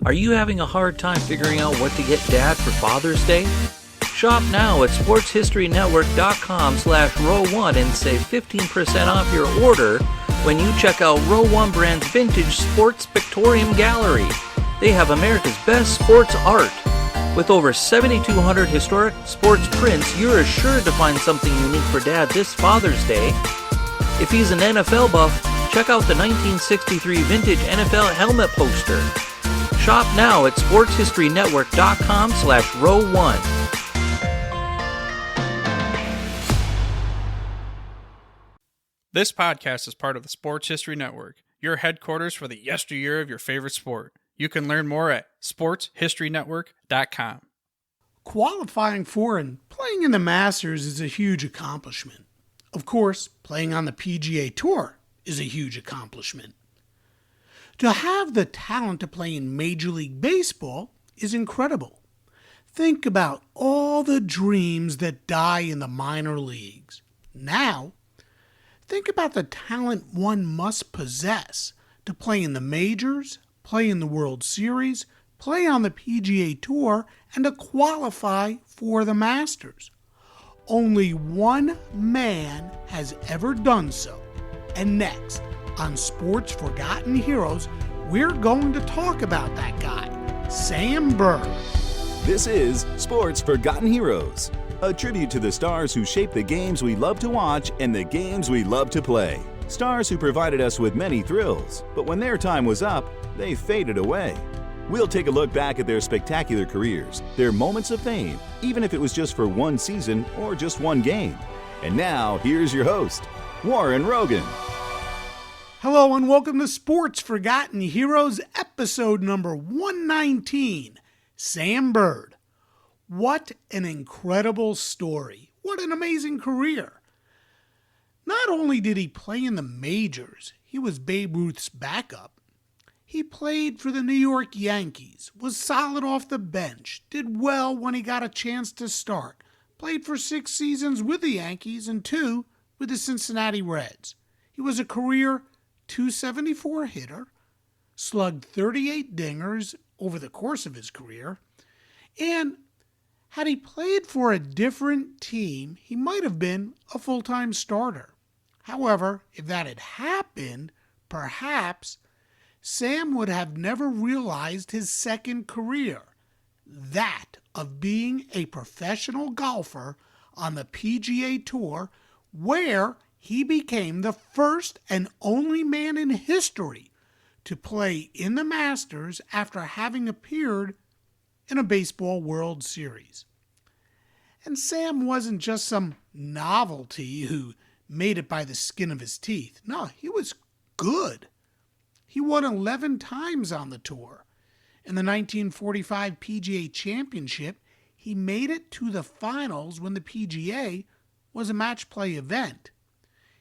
Are you having a hard time figuring out what to get Dad for Father's Day? Shop now at sportshistorynetwork.com/row1 and save 15% off your order when you check out Row 1 Brand's Vintage Sports Pictorium Gallery. They have America's best sports art. With over 7,200 historic sports prints, you're assured to find something unique for Dad this Father's Day. If he's an NFL buff, check out the 1963 vintage NFL helmet poster. Shop now at sportshistorynetwork.com/row1. This podcast is part of the Sports History Network, your headquarters for the yesteryear of your favorite sport. You can learn more at sportshistorynetwork.com. Qualifying for and playing in the Masters is a huge accomplishment. Of course, playing on the PGA Tour is a huge accomplishment. To have the talent to play in Major League Baseball is incredible. Think about all the dreams that die in the minor leagues. Now, think about the talent one must possess to play in the majors, play in the World Series, play on the PGA Tour, and to qualify for the Masters. Only one man has ever done so. And next, on Sports Forgotten Heroes, we're going to talk about that guy, Sam Byrd. This is Sports Forgotten Heroes, a tribute to the stars who shaped the games we love to watch and the games we love to play. Stars who provided us with many thrills, but when their time was up, they faded away. We'll take a look back at their spectacular careers, their moments of fame, even if it was just for one season or just one game. And now, here's your host, Warren Rogan. Hello and welcome to Sports Forgotten Heroes, episode number 119, Sam Byrd. What an incredible story. What an amazing career. Not only did he play in the majors, he was Babe Ruth's backup. He played for the New York Yankees, was solid off the bench, did well when he got a chance to start, played for 6 seasons with the Yankees and 2 with the Cincinnati Reds. He was a career .274 hitter, slugged 38 dingers over the course of his career, and had he played for a different team, he might have been a full-time starter. However, if that had happened, perhaps Sam would have never realized his second career, that of being a professional golfer on the PGA Tour, where he became the first and only man in history to play in the Masters after having appeared in a baseball World Series. And Sam wasn't just some novelty who made it by the skin of his teeth. No, he was good. He won 11 times on the tour. In the 1945 PGA Championship, he made it to the finals when the PGA was a match play event.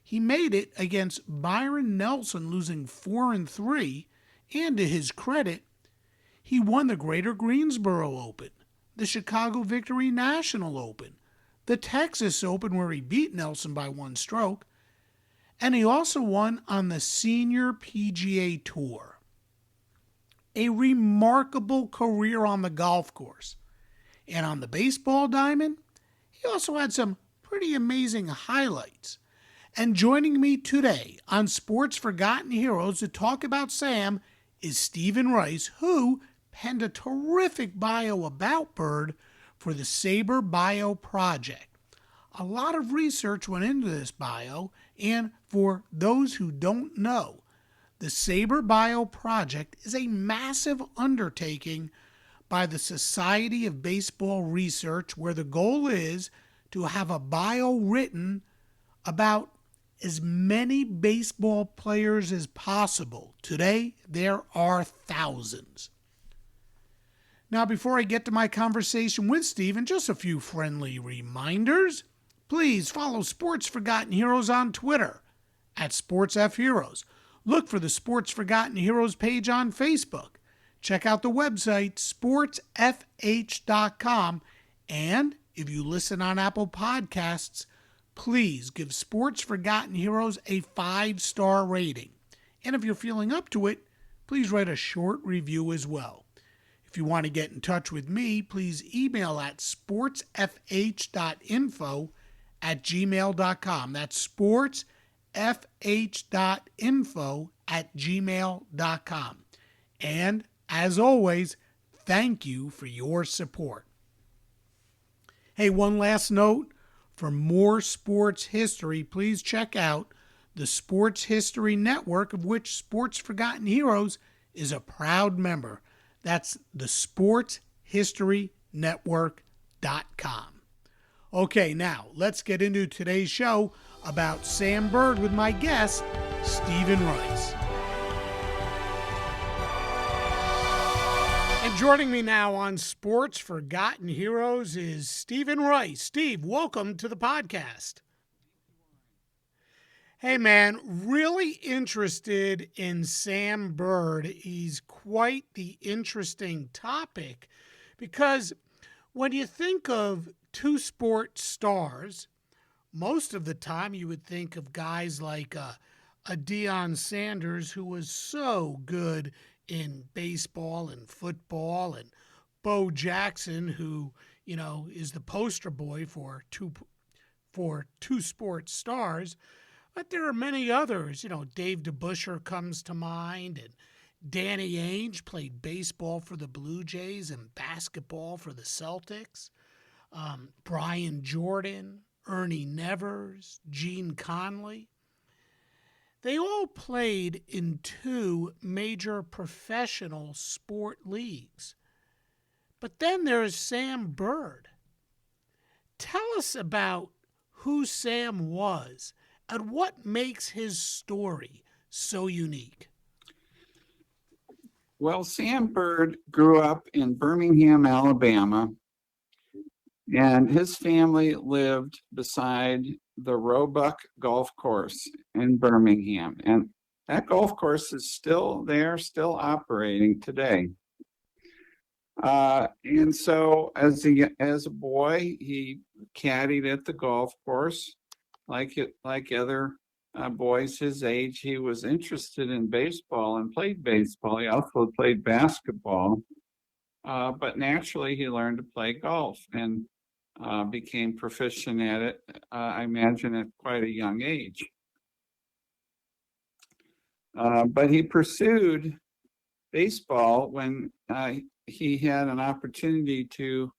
He made it against Byron Nelson, losing 4-3, and to his credit, he won the Greater Greensboro Open, the Chicago Victory National Open, the Texas Open where he beat Nelson by 1 stroke, and he also won on the Senior PGA Tour. A remarkable career on the golf course. And on the baseball diamond, he also had some pretty amazing highlights. And joining me today on Sports Forgotten Heroes to talk about Sam is Stephen Rice, who penned a terrific bio about Byrd for the SABR BioProject. A lot of research went into this bio, and for those who don't know, the SABR BioProject is a massive undertaking by the Society of Baseball Research where the goal is to have a bio written about as many baseball players as possible. Today, there are thousands. Now, before I get to my conversation with Stephen, just a few friendly reminders. Please follow Sports Forgotten Heroes on Twitter at SportsFHeroes. Look for the Sports Forgotten Heroes page on Facebook. Check out the website, sportsfh.com. And if you listen on Apple Podcasts, please give Sports Forgotten Heroes a 5-star rating. And if you're feeling up to it, please write a short review as well. If you want to get in touch with me, please email at sportsfh.info@gmail.com. That's sportsfh.info@gmail.com. And as always, thank you for your support. Hey, one last note. For more sports history, please check out the Sports History Network, of which Sports Forgotten Heroes is a proud member. That's the sportshistorynetwork.com. Okay, now let's get into today's show about Sam Byrd with my guest, Stephen Rice. And joining me now on Sports Forgotten Heroes is Stephen Rice. Steve, welcome to the podcast. Hey, man, really interested in Sam Byrd. He's quite the interesting topic because when you think of two-sport stars, most of the time you would think of guys like a Deion Sanders, who was so good in baseball and football, and Bo Jackson, who, is the poster boy for two-sport stars. But there are many others. Dave DeBusschere comes to mind, and Danny Ainge played baseball for the Blue Jays and basketball for the Celtics. Brian Jordan, Ernie Nevers, Gene Conley. They all played in two major professional sport leagues. But then there's Sam Byrd. Tell us about who Sam was and what makes his story so unique. Well, Sam Byrd grew up in Birmingham, Alabama, and his family lived beside the Roebuck Golf Course in Birmingham. And that golf course is still there, still operating today. And so as a boy, he caddied at the golf course. Like other boys his age, he was interested in baseball and played baseball. He also played basketball, but naturally he learned to play golf and became proficient at it, I imagine, at quite a young age. But he pursued baseball when he had an opportunity to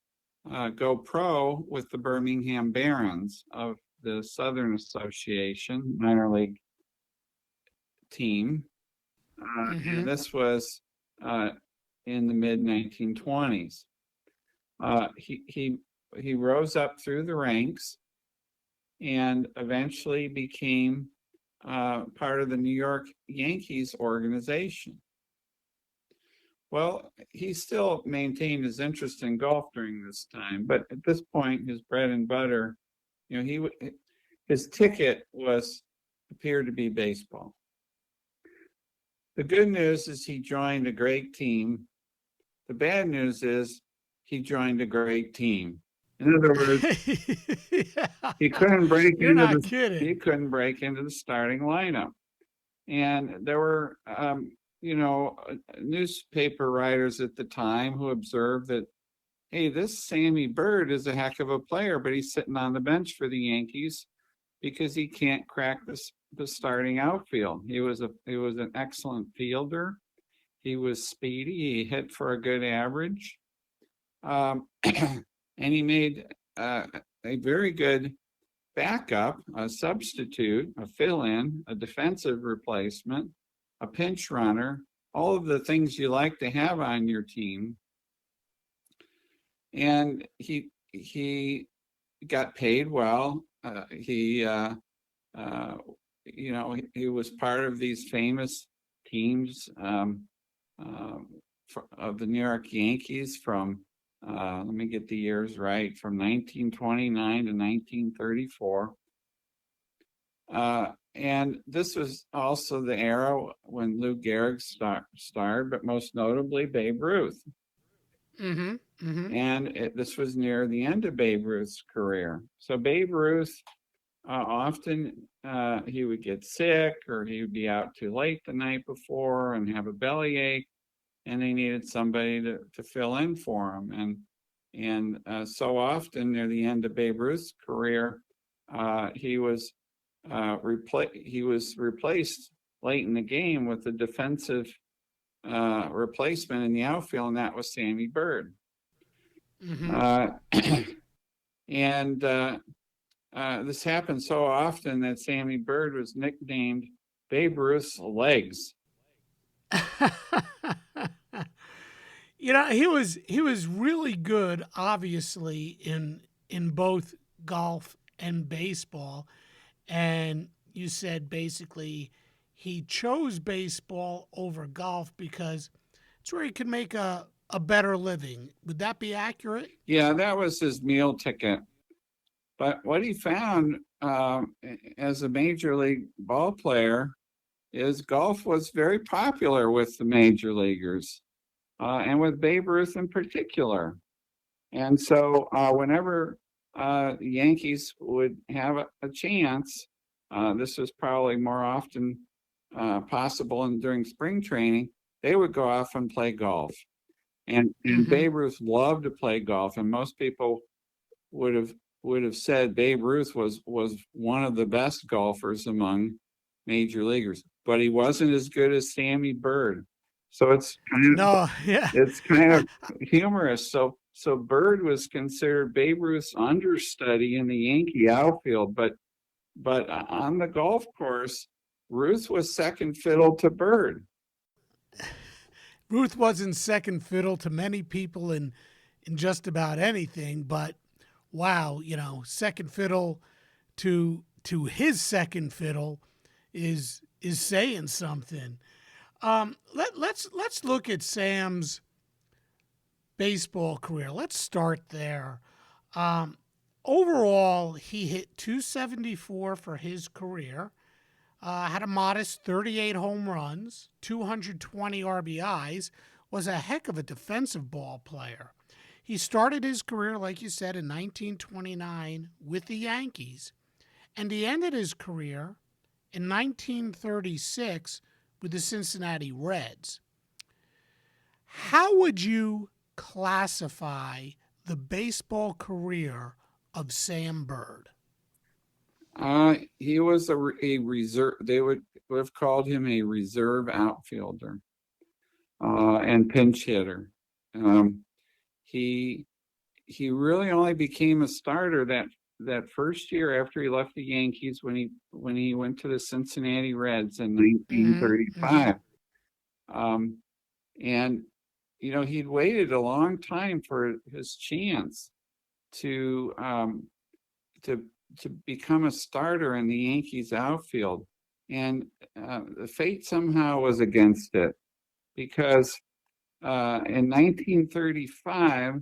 go pro with the Birmingham Barons of the Southern Association minor league team. And this was in the mid-1920s. He rose up through the ranks and eventually became part of the New York Yankees organization. Well, he still maintained his interest in golf during this time, but at this point, his bread and butter, his ticket appeared to be baseball. The good news is he joined a great team. The bad news is he joined a great team. In other words, he couldn't break into the starting lineup. And there were newspaper writers at the time who observed that, hey, this Sammy Byrd is a heck of a player, but he's sitting on the bench for the Yankees because he can't crack the starting outfield. He was an excellent fielder. He was speedy. He hit for a good average. And he made a very good backup, a substitute, a fill-in, a defensive replacement, a pinch runner, all of the things you like to have on your team. And he got paid well. He was part of these famous teams of the New York Yankees from, let me get the years right, from 1929 to 1934. And this was also the era when Lou Gehrig starred, but most notably Babe Ruth. And this was near the end of Babe Ruth's career. So Babe Ruth, often he would get sick, or he would be out too late the night before and have a bellyache. and they needed somebody to fill in for him. And so often near the end of Babe Ruth's career, he was replaced late in the game with a defensive replacement in the outfield, and that was Sammy Byrd. And this happened so often that Sammy Byrd was nicknamed Babe Ruth's legs. He was really good, obviously, in both golf and baseball. And you said basically he chose baseball over golf because it's where he could make a better living. Would that be accurate? Yeah, that was his meal ticket. But what he found as a major league ball player is golf was very popular with the major leaguers, and with Babe Ruth in particular. And so whenever the Yankees would have a chance, this was probably more often possible during spring training, they would go off and play golf. And Babe Ruth loved to play golf, and most people would have said Babe Ruth was one of the best golfers among major leaguers, but he wasn't as good as Sammy Byrd. So it's kind of it's kind of humorous. So Byrd was considered Babe Ruth's understudy in the Yankee outfield, but on the golf course, Ruth was second fiddle to Byrd. Ruth wasn't second fiddle to many people in just about anything, but wow, second fiddle to his second fiddle is saying something. Let's look at Sam's baseball career. Let's start there. Overall, he hit .274 for his career. Had a modest 38 home runs, 220 RBIs, was a heck of a defensive ball player. He started his career, like you said, in 1929 with the Yankees, and he ended his career in 1936 with the Cincinnati Reds. How would you classify the baseball career of Sam Byrd? He was a reserve. They would have called him a reserve outfielder and pinch hitter. He really only became a starter that first year after he left the Yankees when he went to the Cincinnati Reds in 1935. And he'd waited a long time for his chance to become a starter in the Yankees outfield, and the fate somehow was against it, because in 1935,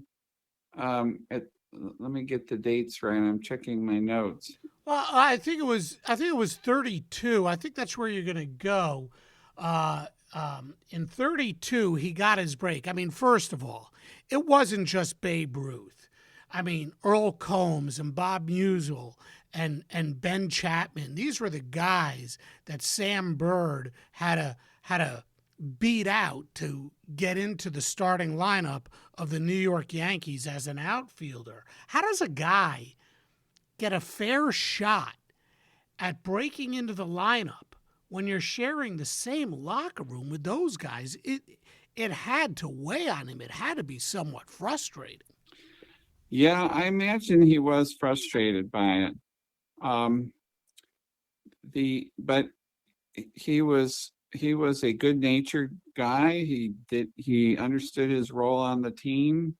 let me get the dates right. I'm checking my notes. Well, I think it was 32. I think that's where you're going to go. In 32, he got his break. I mean, first of all, it wasn't just Babe Ruth. I mean, Earl Combs and Bob Musial and Ben Chapman. These were the guys that Sam Byrd had to beat out to get into the starting lineup of the New York Yankees as an outfielder. How does a guy get a fair shot at breaking into the lineup when you're sharing the same locker room with those guys? It had to weigh on him. It had to be somewhat frustrating. Yeah, I imagine he was frustrated by it. But he was a good-natured guy. He understood his role on the team.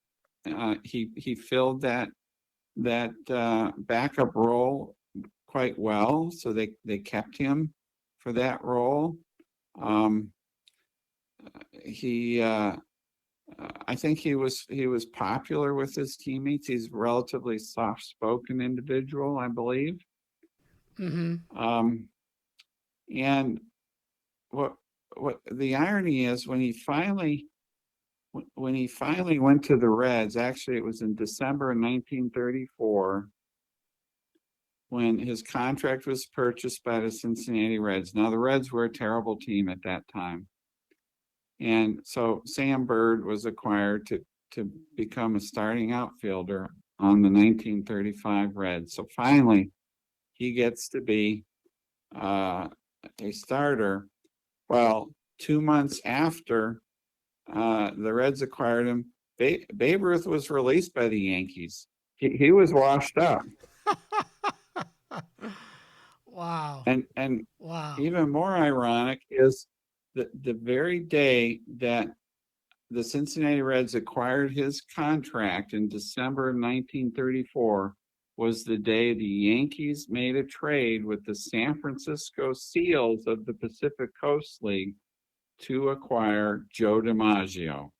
He filled that backup role quite well, so they kept him for that role. I think he was popular with his teammates. He's a relatively soft-spoken individual, I believe. And what the irony is, when he finally went to the Reds, actually it was in December of 1934, when his contract was purchased by the Cincinnati Reds. Now, the Reds were a terrible team at that time. And so Sam Byrd was acquired to become a starting outfielder on the 1935 Reds. So finally, he gets to be a starter. Well, 2 months after the Reds acquired him, Babe Ruth was released by the Yankees. He was washed up. Wow. And Wow. even more ironic is the very day that the Cincinnati Reds acquired his contract in December of 1934 was the day the Yankees made a trade with the San Francisco Seals of the Pacific Coast League to acquire Joe DiMaggio.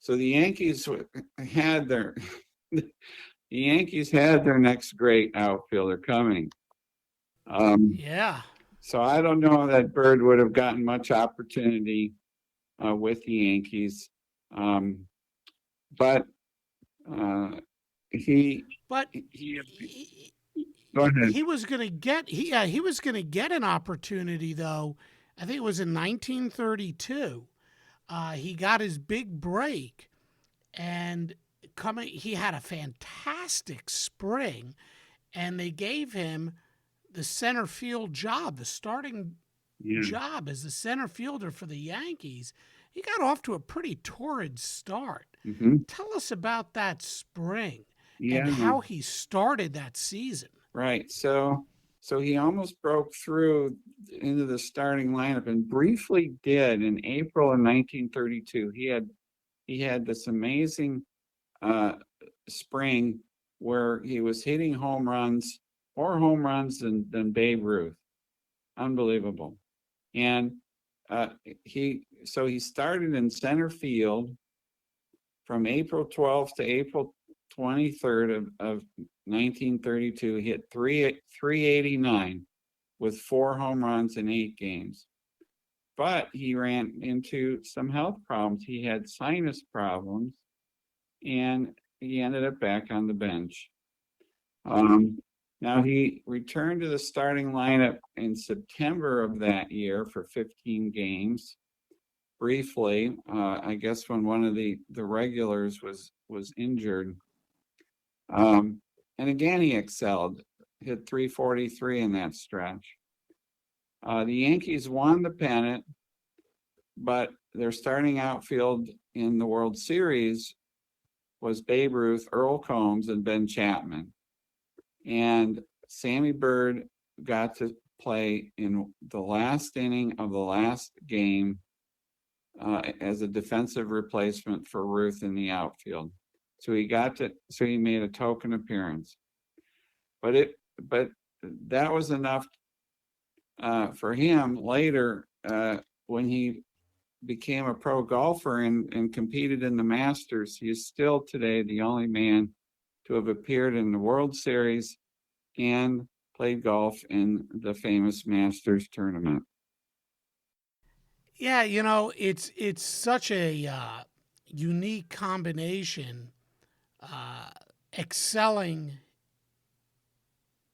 So the Yankees had their next great outfielder coming. Yeah. So I don't know that Byrd would have gotten much opportunity with the Yankees, but he. But Go ahead. he was going to get he was going to get an opportunity, though. I think it was in 1932. He got his big break, and he had a fantastic spring, and they gave him the center field job, the starting job as the center fielder for the Yankees. He got off to a pretty torrid start. Mm-hmm. Tell us about that spring Yeah. and how he started that season. Right. So he almost broke through into the starting lineup and briefly did in April of 1932. He had this amazing spring where he was hitting home runs, more home runs than Babe Ruth. Unbelievable. And he started in center field from April 12th to April 23rd of 1932. He hit 389 with 4 home runs in 8 games. But he ran into some health problems. He had sinus problems, and he ended up back on the bench. Now he returned to the starting lineup in September of that year for 15 games. Briefly, I guess when one of the regulars was injured. And again, he excelled, hit 343 in that stretch. The Yankees won the pennant, but their starting outfield in the World Series was Babe Ruth, Earl Combs, and Ben Chapman. And Sammy Byrd got to play in the last inning of the last game as a defensive replacement for Ruth in the outfield. So he made a token appearance. But that was enough for him later when he became a pro golfer and competed in the Masters. He is still today the only man to have appeared in the World Series and played golf in the famous Masters tournament. Yeah, it's such a unique combination, excelling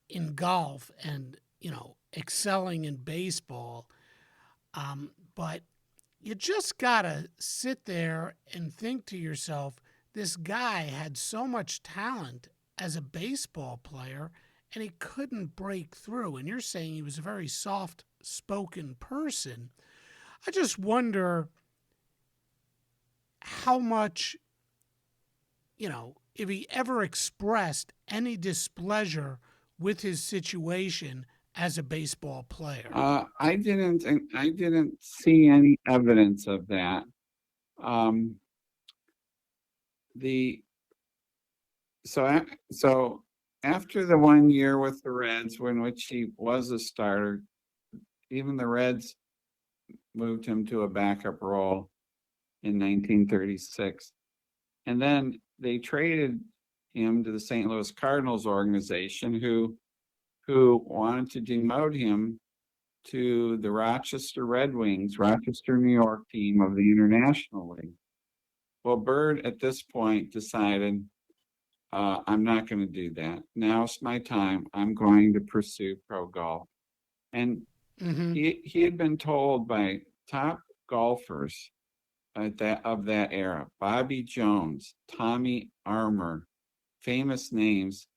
in golf and excelling in baseball, but you just gotta sit there and think to yourself, this guy had so much talent as a baseball player, and he couldn't break through. And you're saying he was a very soft-spoken person. I just wonder how much, if he ever expressed any displeasure with his situation as a baseball player. I didn't see any evidence of that. So after the 1 year with the Reds, in which he was a starter, even the Reds moved him to a backup role in 1936. And then they traded him to the St. Louis Cardinals organization, who wanted to demote him to the Rochester Red Wings, Rochester, New York team of the International League. Well, Byrd at this point decided, I'm not going to do that. Now's my time. I'm going to pursue pro golf. And he had been told by top golfers of that era. Bobby Jones, Tommy Armour, famous names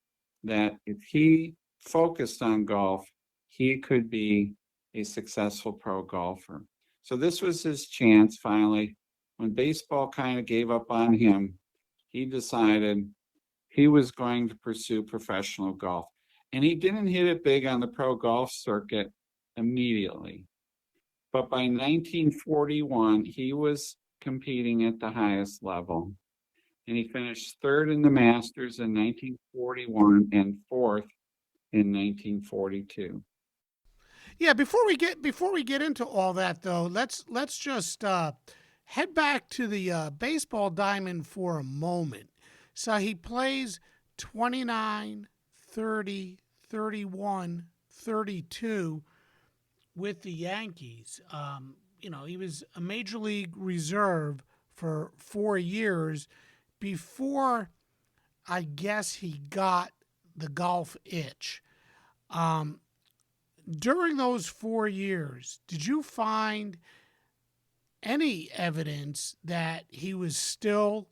that if he focused on golf, he could be a successful pro golfer. So this was his chance finally. When baseball kind of gave up on him, he decided he was going to pursue professional golf. And he didn't hit it big on the pro golf circuit immediately. But by 1941, he was competing at the highest level. And he finished third in the Masters in 1941 and fourth in 1942. Yeah, before we get into all that though, let's just head back to the baseball diamond for a moment. So he plays 29, 30, 31, 32 with the Yankees. He was a major league reserve for 4 years before I guess he got the golf itch. During those 4 years, did you find any evidence that he was still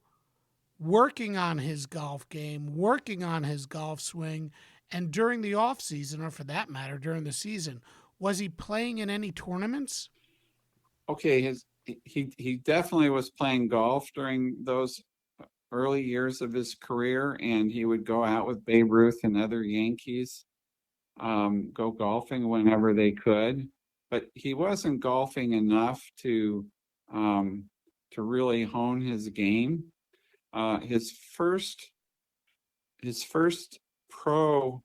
working on his golf game, working on his golf swing, and during the off season, or for that matter, during the season, was he playing in any tournaments? Okay, he definitely was playing golf during those early years of his career, and he would go out with Babe Ruth and other Yankees, go golfing whenever they could. But he wasn't golfing enough to really hone his game. His first pro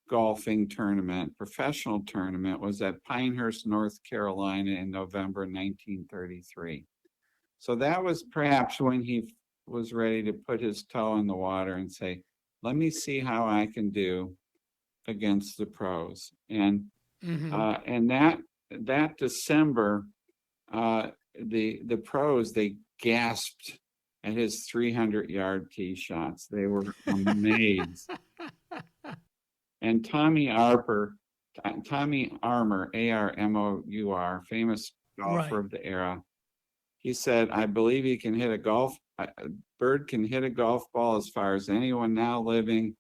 golfing tournament, professional tournament, was at Pinehurst, North Carolina in November 1933. So that was perhaps when he was ready to put his toe in the water and say, let me see how I can do against the pros. And and that December, the pros, they gasped at his 300-yard tee shots. They were amazed. And Tommy Armour, Armour, famous golfer of the era, he said, I believe he can hit Byrd can hit a golf ball as far as anyone now living.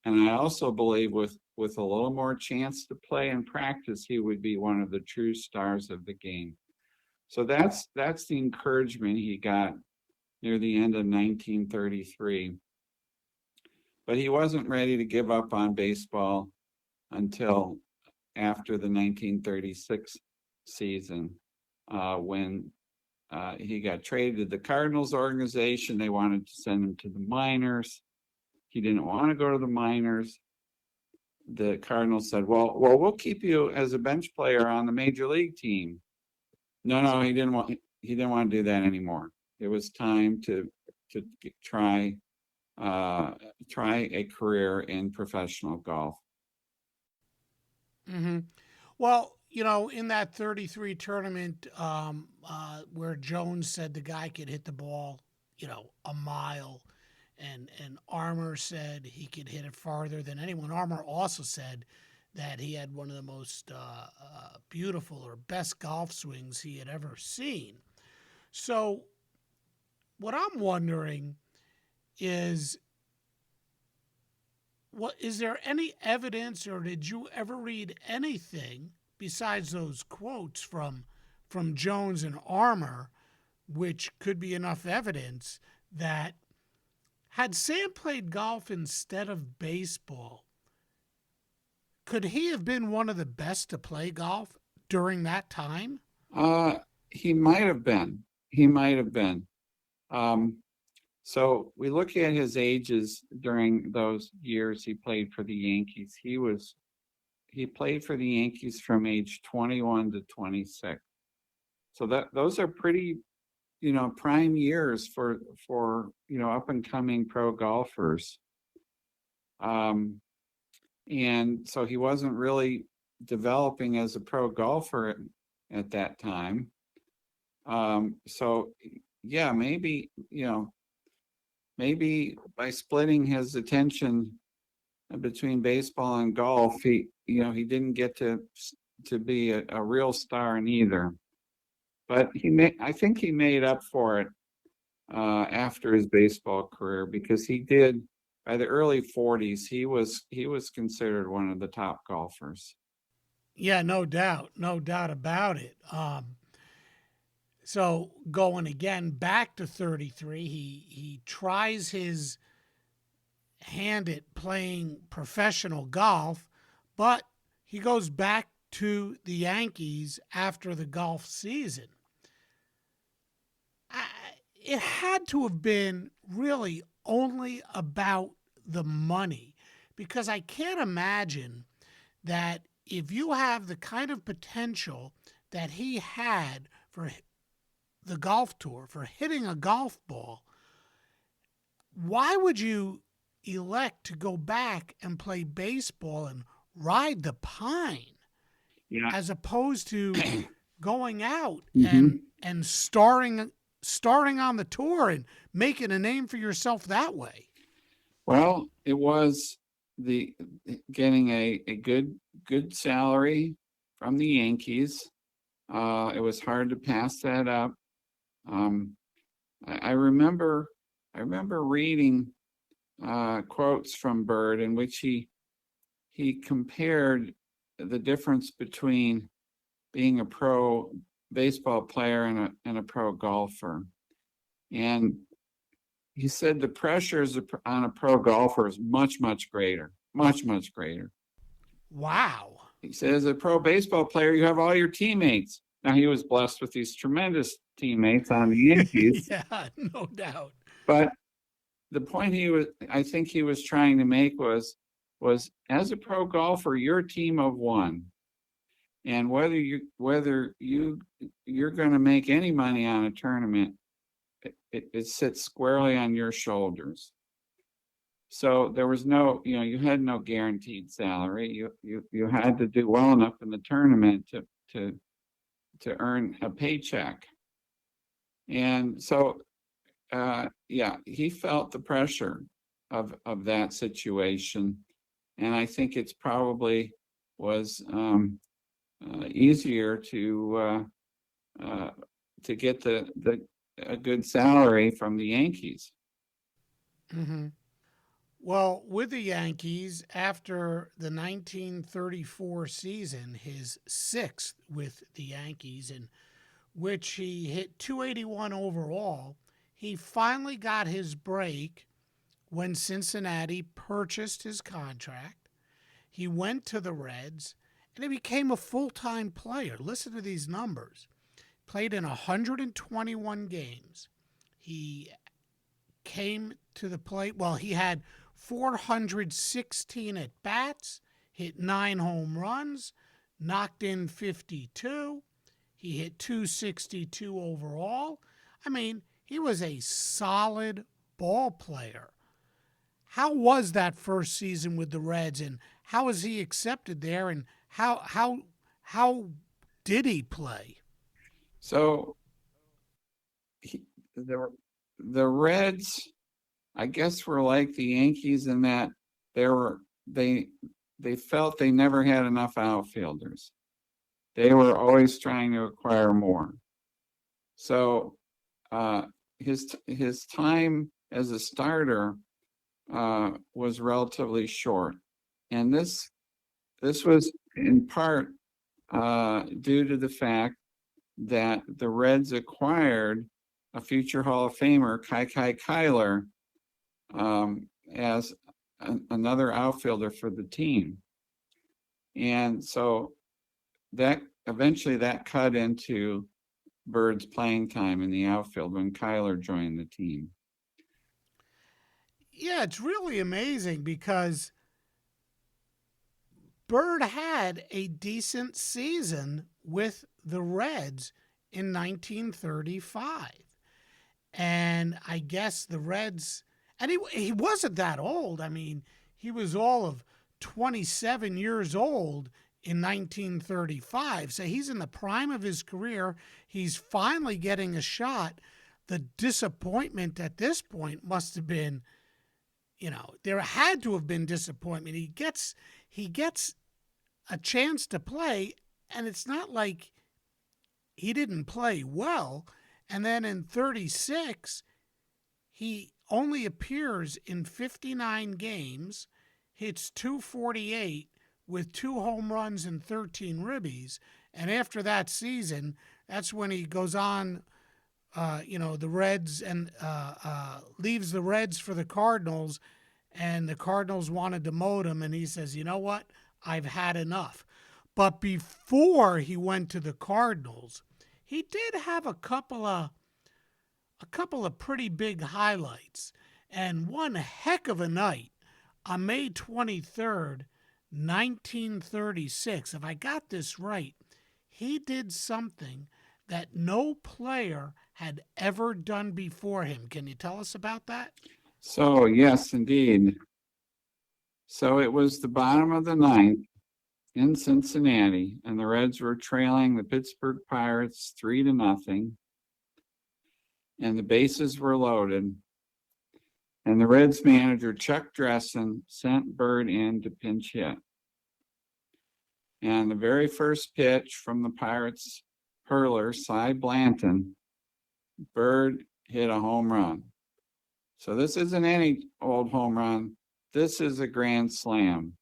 And I also believe with a little more chance to play and practice, he would be one of the true stars of the game. So that's the encouragement he got near the end of 1933. But he wasn't ready to give up on baseball until after the 1936 season, when he got traded to the Cardinals organization. They wanted to send him to the minors. He didn't want to go to the minors. The Cardinals said, well, we'll keep you as a bench player on the major league team. No, he didn't want to do that anymore. It was time to try a career in professional golf. Mm-hmm. Well, in that 33 tournament, where Jones said the guy could hit the ball, a mile, and Armour said he could hit it farther than anyone. Armour also said that he had one of the most beautiful or best golf swings he had ever seen. So what I'm wondering is, is there any evidence, or did you ever read anything besides those quotes from Jones and Armour, which could be enough evidence that had Sam played golf instead of baseball, could he have been one of the best to play golf during that time? He might have been. So we look at his ages during those years he played for the Yankees. He played for the Yankees from age 21 to 26. So those are pretty, prime years for up and coming pro golfers. And so he wasn't really developing as a pro golfer at that time. So yeah, maybe by splitting his attention between baseball and golf, he didn't get to be a real star in either. but I think he made up for it after his baseball career, because he did, by the early 40s, he was considered one of the top golfers. Yeah, no doubt about it. So going again back to 33, he tries his hand at playing professional golf, but he goes back to the Yankees after the golf season. It had to have been really only about the money, because I can't imagine that if you have the kind of potential that he had for the golf tour, for hitting a golf ball, why would you elect to go back and play baseball and ride the pine, Yeah. as opposed to going out Mhm. and starring on the tour and making a name for yourself that way? Well, it was the getting a good salary from the Yankees. It was hard to pass that up. I remember reading quotes from Byrd in which he compared the difference between being a pro baseball player and a pro golfer. And he said the pressures on a pro golfer is much greater, much greater. Wow. He said, as a pro baseball player, you have all your teammates. Now, he was blessed with these tremendous teammates on the Yankees. Yeah, no doubt. But the point I think he was trying to make was as a pro golfer, you're a team of one. And whether you're going to make any money on a tournament, it sits squarely on your shoulders. So there was no, you had no guaranteed salary. You had to do well enough in the tournament to earn a paycheck. And so, he felt the pressure of that situation. And I think it's probably was easier to get a good salary from the Yankees. Mm-hmm. Well, with the Yankees, after the 1934 season, his sixth with the Yankees, in which he hit 281 overall, he finally got his break when Cincinnati purchased his contract. He went to the Reds, and he became a full-time player. Listen to these numbers. Played in 121 games. He came to the plate. Well, he had 416 at bats, hit 9 home runs, knocked in 52. He hit 262 overall. I mean, he was a solid ball player. How was that first season with the Reds, and how was he accepted there, and how did he play? So the Reds, I guess, were like the Yankees in that they felt they never had enough outfielders. They were always trying to acquire more. So his time as a starter was relatively short, and this was in part due to the fact that the Reds acquired a future Hall of Famer, Kai Kyler, as another outfielder for the team. And so that eventually cut into Byrd's playing time in the outfield when Kyler joined the team. Yeah, it's really amazing because Byrd had a decent season with the Reds in 1935. And I guess the Reds, and he wasn't that old. I mean, he was all of 27 years old in 1935. So he's in the prime of his career. He's finally getting a shot. The disappointment at this point must have been, there had to have been disappointment. He gets a chance to play, and it's not like he didn't play well. And then in 36, he only appears in 59 games, hits 248 with 2 home runs and 13 ribbies. And after that season, that's when he goes on, the Reds and leaves the Reds for the Cardinals. And the Cardinals wanted to demote him. And he says, you know what? I've had enough. But before he went to the Cardinals, he did have a couple of pretty big highlights, and one heck of a night on May 23rd, 1936. If I got this right, he did something that no player had ever done before him. Can you tell us about that? So, yes, indeed. So it was the bottom of the ninth in Cincinnati, and the Reds were trailing the Pittsburgh Pirates 3-0. And the bases were loaded. And the Reds manager, Chuck Dressen, sent Byrd in to pinch hit. And the very first pitch from the Pirates hurler, Cy Blanton, Byrd hit a home run. So this isn't any old home run. This is a grand slam.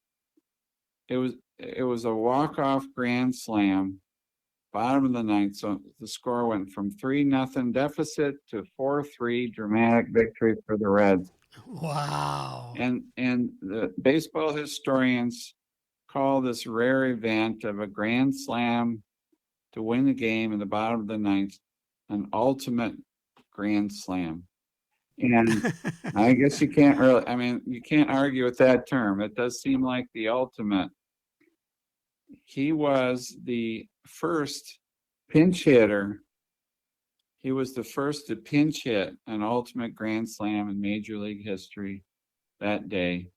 It was a walk-off grand slam. Bottom of the ninth, so the score went from 3-0 deficit to 4-3 dramatic victory for the Reds. Wow. And the baseball historians call this rare event of a grand slam to win the game in the bottom of the ninth an ultimate grand slam. And I guess you can't argue with that term. It does seem like the ultimate. He was the first pinch hitter. He was the first to pinch hit an ultimate grand slam in Major League history that day,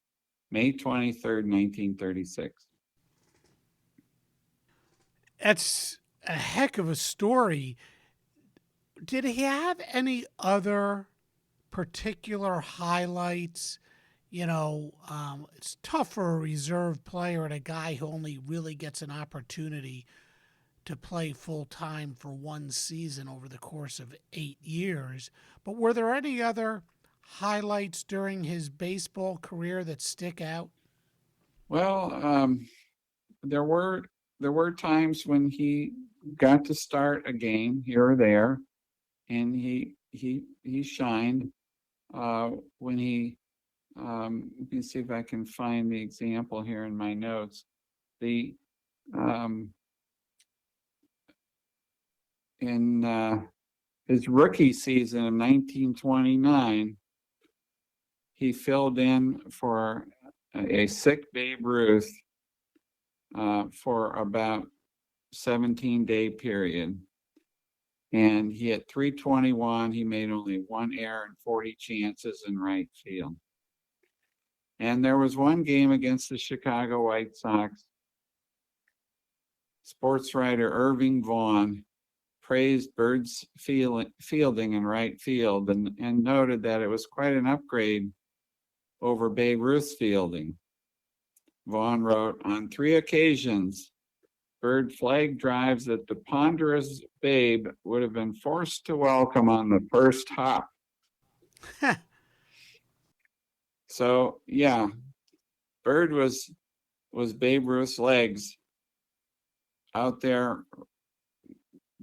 May 23rd, 1936. That's a heck of a story. Did he have any other particular highlights? It's tough for a reserve player and a guy who only really gets an opportunity to play full time for one season over the course of 8 years. But were there any other highlights during his baseball career that stick out? Well, there were times when he got to start a game here or there, and he shined. When he let me see if I can find the example here in my notes. In his rookie season of 1929, he filled in for a sick Babe Ruth for about 17-day period. And he had 321. He made only 1 error and 40 chances in right field. And there was one game against the Chicago White Sox. Sports writer Irving Vaughn praised Byrd's fielding in right field and noted that it was quite an upgrade over Babe Ruth's fielding. Vaughn wrote, on 3 occasions, Byrd flagged drives that the ponderous Babe would have been forced to welcome on the first hop. So, yeah, Byrd was Babe Ruth's legs out there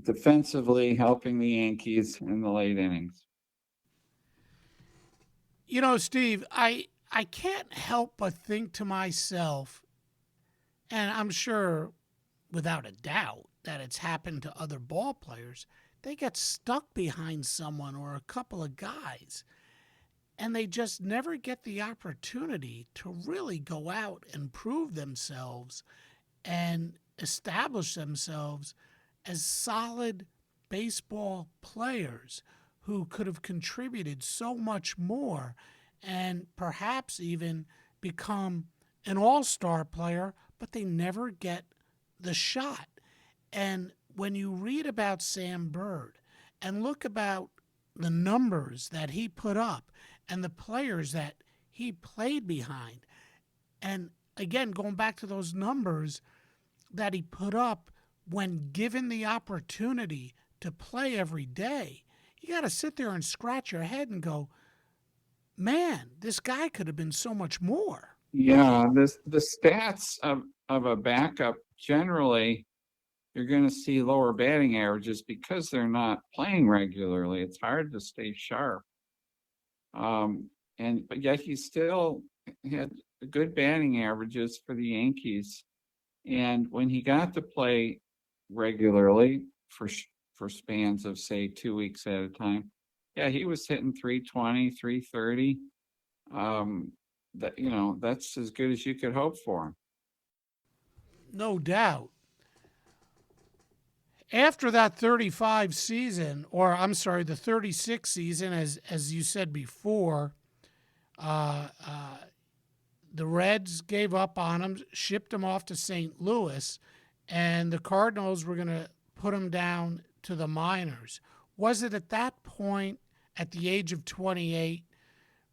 defensively helping the Yankees in the late innings. Steve, I can't help but think to myself, and I'm sure without a doubt that it's happened to other ball players, they get stuck behind someone or a couple of guys, and they just never get the opportunity to really go out and prove themselves and establish themselves as solid baseball players who could have contributed so much more and perhaps even become an all-star player, but they never get the shot. And when you read about Sam Byrd and look about the numbers that he put up and the players that he played behind, and again, going back to those numbers that he put up when given the opportunity to play every day, you got to sit there and scratch your head and go, man, this guy could have been so much more. Yeah, the stats of a backup generally, you're going to see lower batting averages because they're not playing regularly. It's hard to stay sharp. But yet he still had good batting averages for the Yankees. And when he got to play regularly for spans of, say, 2 weeks at a time, yeah, he was hitting 320, 330. That's as good as you could hope for him. No doubt. After that 35 season, or I'm sorry, the 36 season, as you said before, the Reds gave up on him, shipped him off to St. Louis, and the Cardinals were going to put him down to the minors. Was it at that point, at the age of 28,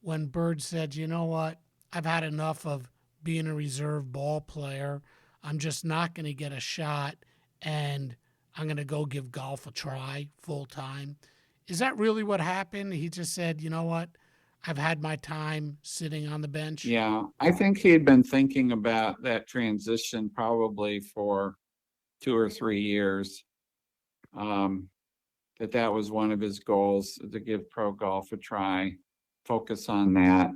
when Byrd said, you know what, I've had enough of being a reserve ball player. I'm just not going to get a shot, and I'm going to go give golf a try full time. Is that really what happened? He just said, you know what, I've had my time sitting on the bench. Yeah, I think he had been thinking about that transition probably for 2 or 3 years. That was one of his goals, to give pro golf a try, focus on that.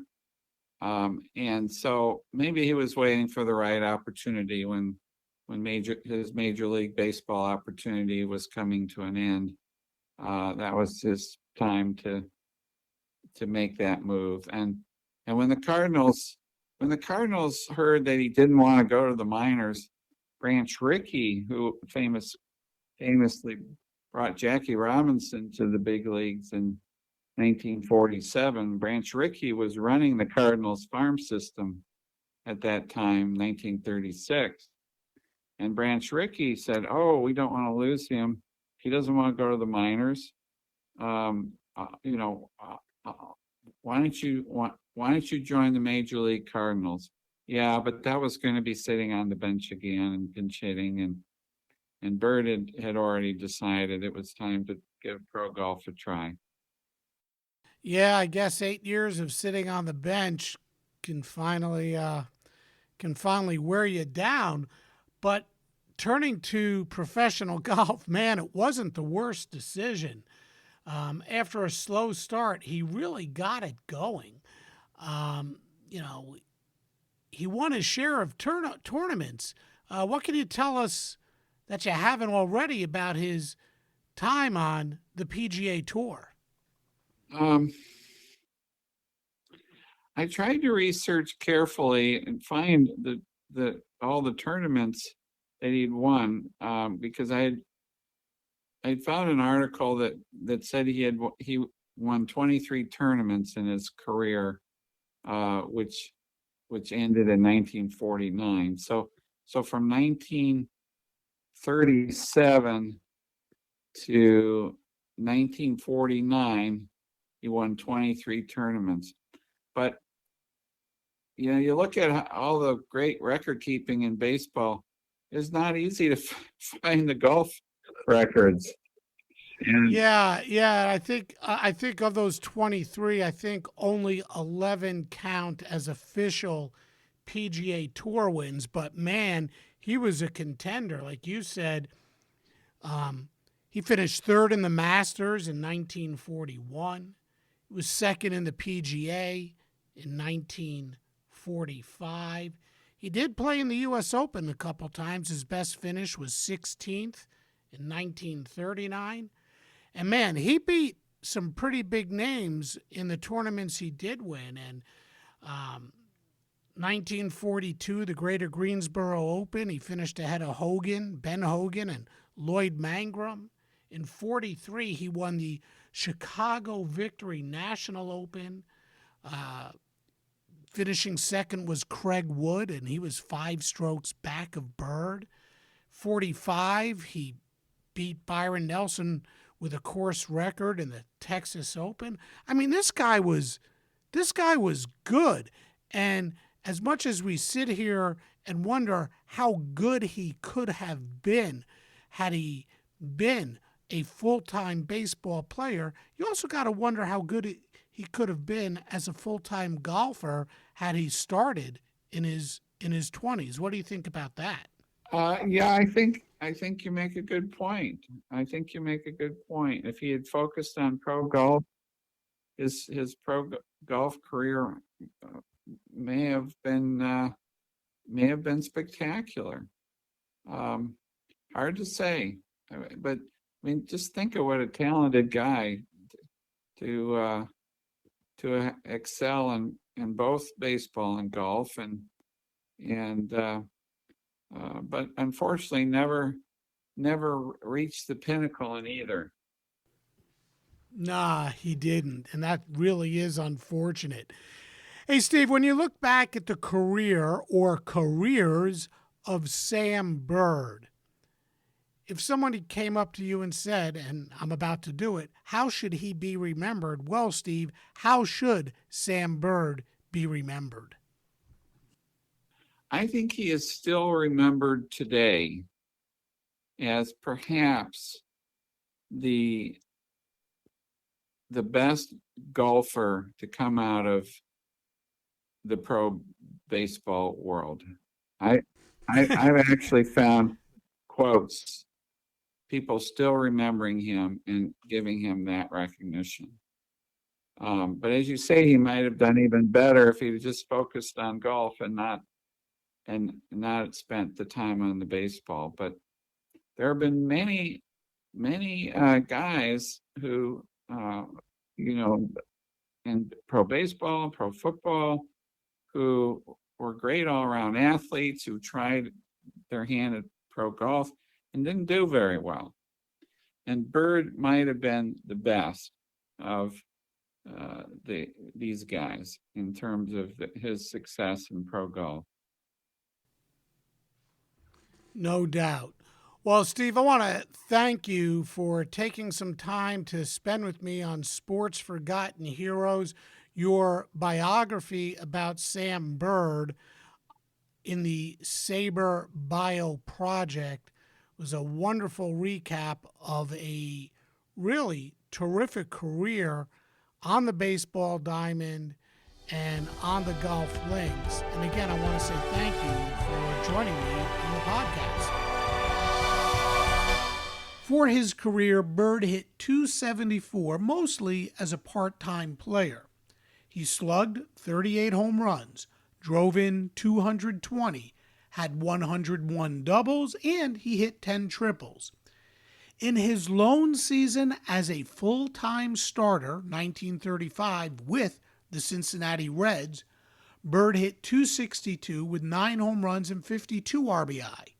And so maybe he was waiting for the right opportunity when his Major League Baseball opportunity was coming to an end. That was his time to make that move. And when the Cardinals heard that he didn't want to go to the minors, Branch Rickey, who famously brought Jackie Robinson to the big leagues in 1947, Branch Rickey was running the Cardinals farm system at that time, 1936. And Branch Rickey said, "Oh, we don't want to lose him. He doesn't want to go to the minors. Why don't you join the Major League Cardinals?" Yeah, but that was going to be sitting on the bench again and pinch hitting, and Byrd had already decided it was time to give pro golf a try. Yeah, I guess 8 years of sitting on the bench can finally wear you down. But turning to professional golf, man, it wasn't the worst decision. After a slow start, he really got it going. He won his share of tournaments. What can you tell us that you haven't already about his time on the PGA Tour? I tried to research carefully and find all the tournaments that he'd won, because I'd found an article that said he won 23 tournaments in his career, which ended in 1949. So from 1937 to 1949, he won 23 tournaments. But you look at all the great record keeping in baseball, it's not easy to find the golf records. And Yeah. I think of those 23, I think only 11 count as official PGA Tour wins. But man, he was a contender, like you said. He finished third in the Masters in 1941. He was second in the PGA in 1945. He did play in the U.S. Open a couple times. His best finish was 16th in 1939. And man, he beat some pretty big names in the tournaments he did win. And 1942, the Greater Greensboro Open, he finished ahead of Ben Hogan, and Lloyd Mangrum. In 43, he won the Chicago Victory National Open. Finishing second was Craig Wood, and he was 5 strokes back of Byrd. 45, he beat Byron Nelson with a course record in the Texas Open. I mean, this guy was good. And as much as we sit here and wonder how good he could have been, had he been a full-time baseball player, you also got to wonder how good he could have been as a full-time golfer had he started in his 20s. What do you think about that? Yeah, I think you make a good point. If he had focused on pro golf, his pro golf career may have been spectacular. Hard to say, but I mean, just think of what a talented guy to excel in both baseball and golf, but unfortunately never reached the pinnacle in either. Nah, he didn't, and that really is unfortunate. Hey, Steve, when you look back at the career or careers of Sam Byrd, if somebody came up to you and said, and I'm about to do it, how should he be remembered? Well, Steve, how should Sam Byrd be remembered? I think he is still remembered today as perhaps the best golfer to come out of the pro baseball world. I've actually found quotes, people still remembering him and giving him that recognition. But as you say, he might have done even better if he just focused on golf and not spent the time on the baseball. But there have been many guys who, in pro baseball, pro football, who were great all-around athletes who tried their hand at pro golf and didn't do very well. And Byrd might have been the best of these guys in terms of his success in pro golf. No doubt. Well, Steve, I want to thank you for taking some time to spend with me on Sports Forgotten Heroes. Your biography about Sam Byrd in the SABR BioProject was a wonderful recap of a really terrific career on the baseball diamond and on the golf links. And again, I want to say thank you for joining me on the podcast. For his career, Byrd hit .274, mostly as a part-time player. He slugged 38 home runs, drove in 220, had 101 doubles, and he hit 10 triples. In his lone season as a full-time starter, 1935, with the Cincinnati Reds, Byrd hit .262 with 9 home runs and 52 RBI.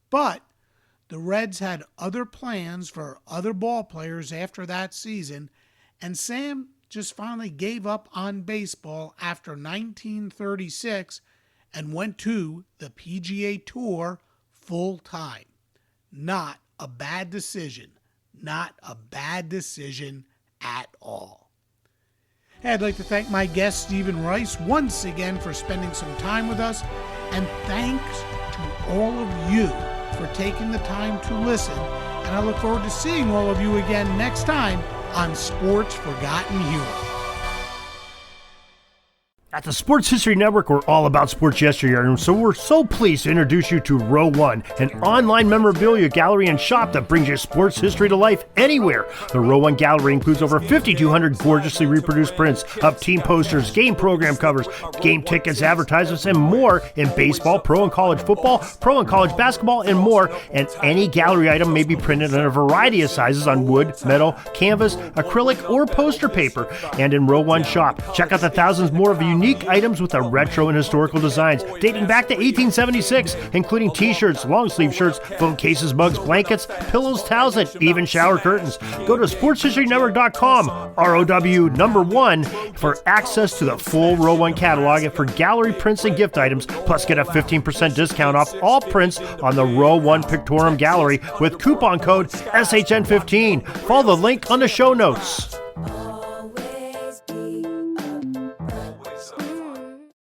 But the Reds had other plans for other ball players after that season, and Sam just finally gave up on baseball after 1936 and went to the PGA Tour full-time. Not a bad decision. Not a bad decision at all. I'd like to thank my guest, Stephen Rice, once again for spending some time with us, and thanks to all of you for taking the time to listen, and I look forward to seeing all of you again next time on Sports Forgotten Heroes. At the Sports History Network, we're all about sports yesteryear, and so we're so pleased to introduce you to Row One, an online memorabilia gallery and shop that brings your sports history to life anywhere. The Row One gallery includes over 5,200 gorgeously reproduced prints of team posters, game program covers, game tickets, advertisements, and more in baseball, pro and college football, pro and college basketball, and more. And any gallery item may be printed in a variety of sizes on wood, metal, canvas, acrylic, or poster paper. And in Row One shop, check out the thousands more of unique items with the retro and historical designs dating back to 1876, including t-shirts, long-sleeve shirts, phone cases, mugs, blankets, pillows, towels, and even shower curtains. Go to sportshistorynetwork.com, ROW1, for access to the full Row One catalog and for gallery prints and gift items, plus get a 15% discount off all prints on the Row One Pictorium Gallery with coupon code SHN15. Follow the link on the show notes.